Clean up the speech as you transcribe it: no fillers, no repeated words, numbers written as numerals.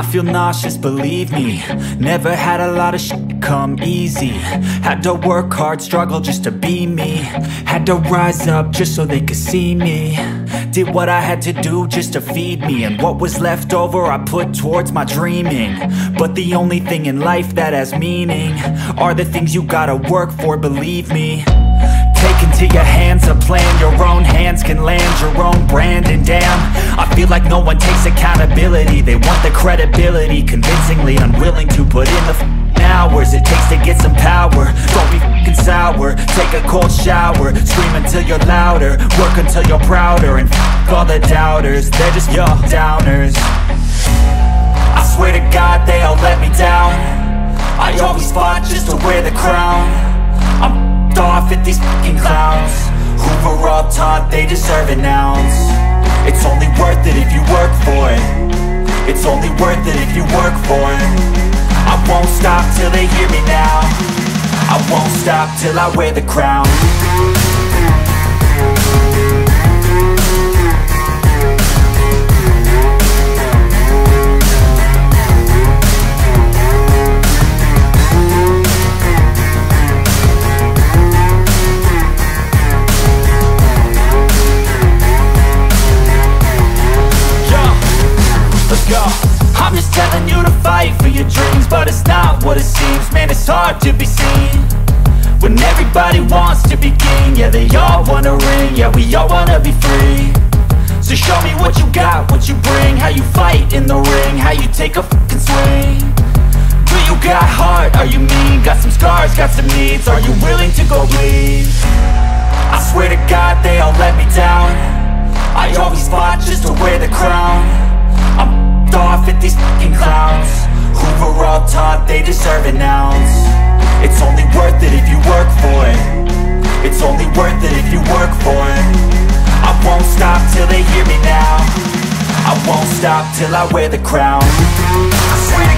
feel nauseous, believe me. Never had a lot of shit come easy. Had to work hard, struggle just to be me. Had to rise up just so they could see me. Did what I had to do just to feed me, and what was left over I put towards my dreaming. But the only thing in life that has meaning are the things you gotta work for, believe me. Take into your hands a plan, your own hands can land your own brand. And damn, I feel like no one takes accountability. They want the credibility, convincingly unwilling to put in the hours it takes to get some power. Don't be f***ing sour, take a cold shower. Scream until you're louder, work until you're prouder. And f*** all the doubters, they're just your downers. I swear to God they all let me down. I always fought just to wear the crown. I'm off at these fucking clowns who were all taught they deserve an ounce. It's only worth it if you work for it. It's only worth it if you work for it. I won't stop till they hear me now. I won't stop till I wear the crown. I'm just telling you to fight for your dreams, but it's not what it seems. Man, it's hard to be seen when everybody wants to be king. Yeah, they all wanna ring, yeah, we all wanna be free. So show me what you got, what you bring, how you fight in the ring, how you take a fucking swing. Do you got heart, are you mean? Got some scars, got some needs, are you willing to go bleed? I swear to God they all let me down. I always fought just to wear the crown. I'm off at these fucking clowns who were all taught they deserve an ounce. It's only worth it if you work for it. It's only worth it if you work for it. I won't stop till they hear me now. I won't stop till I wear the crown. I swear to